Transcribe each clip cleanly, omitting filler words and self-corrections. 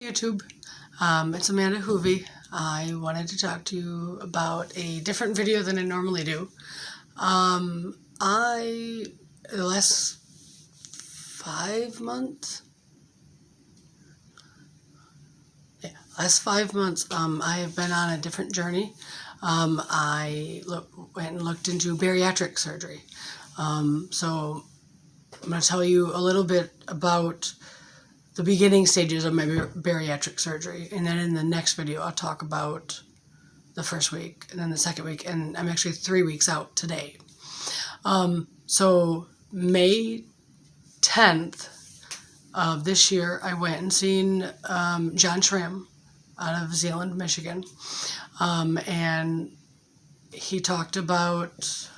YouTube. It's Amanda Hoovey. I wanted to talk to you about a different video than I normally do. The last 5 months, I have been on a different journey. I went and looked into bariatric surgery. So I'm going to tell you a little bit about the beginning stages of my bariatric surgery, and then in the next video I'll talk about the first week and then the second week, and I'm actually 3 weeks out today. So May 10th of this year I went and seen John Schramm out of Zeeland, Michigan, and he talked about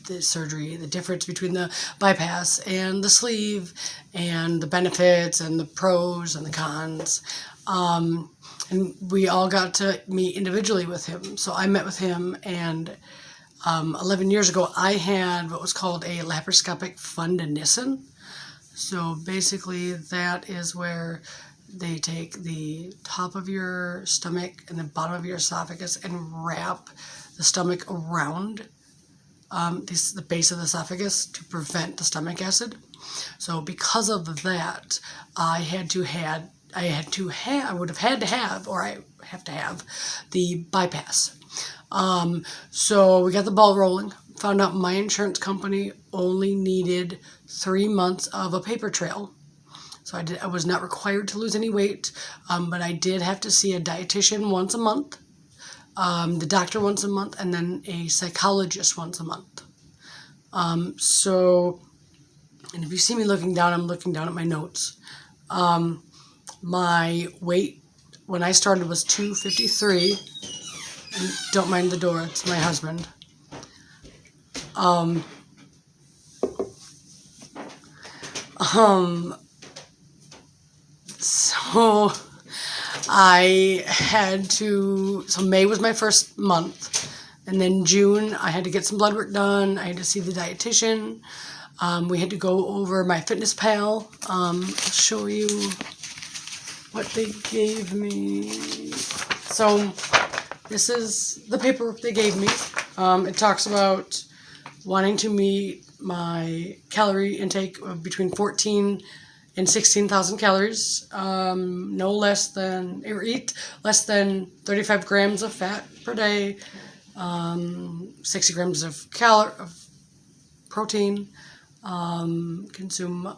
the surgery, the difference between the bypass and the sleeve, and the benefits and the pros and the cons. And we all got to meet individually with him. So I met with him, and 11 years ago I had what was called a laparoscopic fundinisson. So basically that is where they take the top of your stomach and the bottom of your esophagus and wrap the stomach around the base of the esophagus to prevent the stomach acid. So because of that, I would have had to have the bypass. So we got the ball rolling. Found out my insurance company only needed 3 months of a paper trail. So I was not required to lose any weight, but I did have to see a dietitian once a month, the doctor once a month, and then a psychologist once a month. And if you see me looking down, I'm looking down at my notes. My weight when I started was 253. And don't mind the door, it's my husband. So May was my first month, and then June I had to get some blood work done. I had to see the dietitian. We had to go over my FitnessPal. I'll show you what they gave me. So this is the paper they gave me. It talks about wanting to meet my calorie intake of between 14 and 16,000 calories, no less than, or eat less than 35 grams of fat per day, 60 grams of protein, consume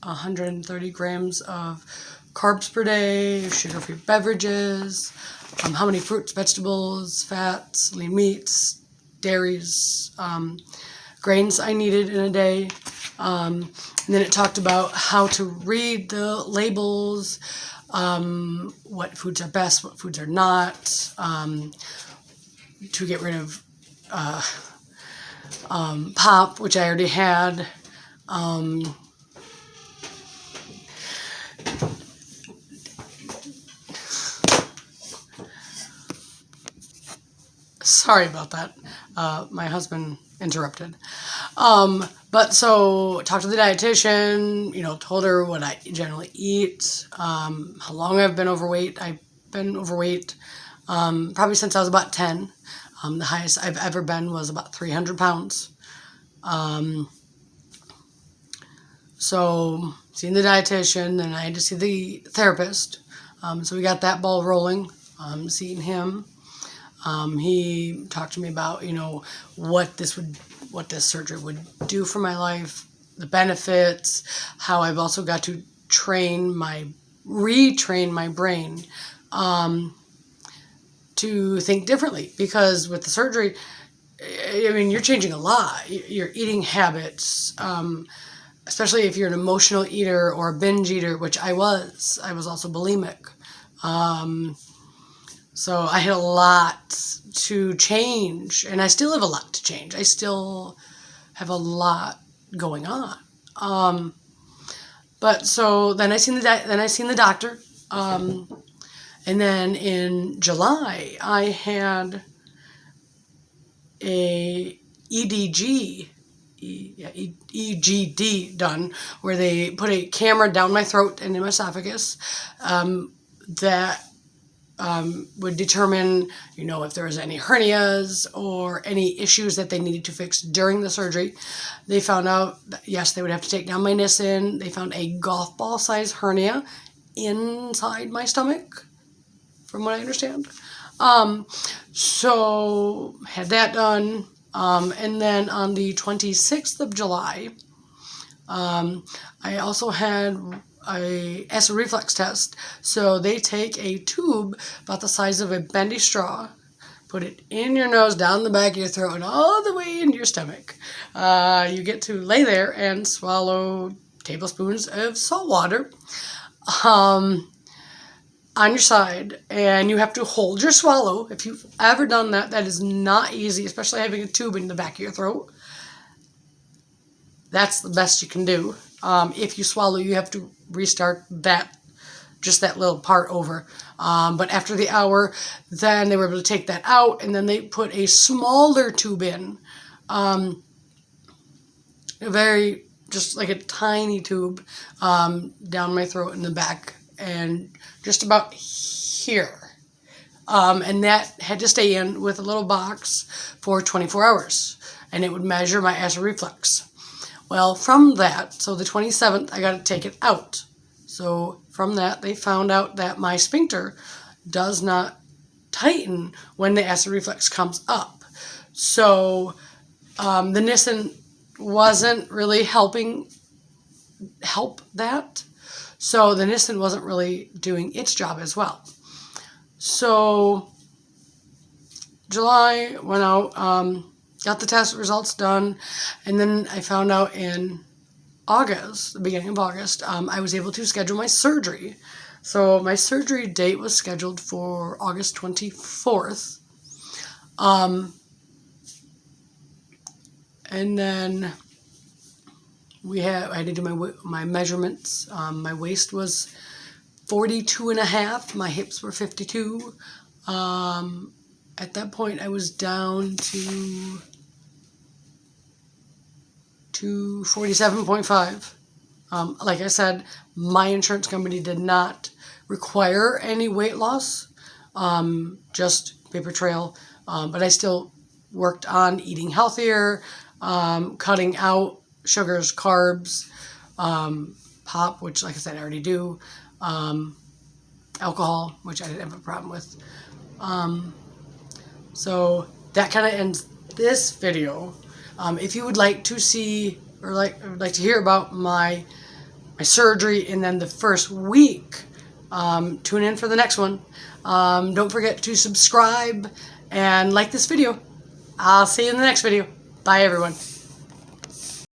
130 grams of carbs per day, sugar-free beverages, how many fruits, vegetables, fats, lean meats, dairies, grains I needed in a day. And then it talked about how to read the labels, what foods are best, what foods are not, to get rid of pop, which I already had. Sorry about that. My husband interrupted. But so talked to the dietitian, told her what I generally eat, how long I've been overweight. I've been overweight probably since I was about 10. The highest I've ever been was about 300 pounds. So seeing the dietitian, then I had to see the therapist. So we got that ball rolling, seeing him. He talked to me about, what this surgery would do for my life, the benefits, how I've also got to retrain my brain, to think differently, because with the surgery, you're changing a lot. Your eating habits, especially if you're an emotional eater or a binge eater, which I was also bulimic. So I had a lot to change, and I still have a lot to change. I still have a lot going on. But so then I seen the doctor, and then in July I had a EGD done, where they put a camera down my throat and in my esophagus. that would determine, you know, if there was any hernias or any issues that they needed to fix during the surgery. They found out that, yes, they would have to take down my Nissen. They found a golf ball size hernia inside my stomach, from what I understand. So had that done. And then on the 26th of July, I also had a acid reflux test. So they take a tube about the size of a bendy straw, put it in your nose, down the back of your throat, and all the way into your stomach. You get to lay there and swallow tablespoons of salt water on your side, and you have to hold your swallow. If you've ever done that, that is not easy, especially having a tube in the back of your throat. That's the best you can do. If you swallow, you have to restart just that little part over. But after the hour, then they were able to take that out, and then they put a smaller tube in. Just like a tiny tube down my throat in the back, and just about here. And that had to stay in with a little box for 24 hours, and it would measure my acid reflux. Well, from that, so the 27th, I got to take it out. So from that, they found out that my sphincter does not tighten when the acid reflux comes up. So the Nissen wasn't really help that. So the Nissen wasn't really doing its job as well. So July went out, got the test results done, and then I found out in August, the beginning of August, I was able to schedule my surgery. So my surgery date was scheduled for August 24th. And then I had to do my measurements. My waist was 42.5. My hips were 52. At that point, I was down to 47.5. Like I said, my insurance company did not require any weight loss, just paper trail. But I still worked on eating healthier, cutting out sugars, carbs, pop, which, like I said, I already do, alcohol, which I didn't have a problem with. So that kind of ends this video. If you would like to see or like to hear about my surgery and then the first week, tune in for the next one. Don't forget to subscribe and like this video. I'll see you in the next video. Bye, everyone.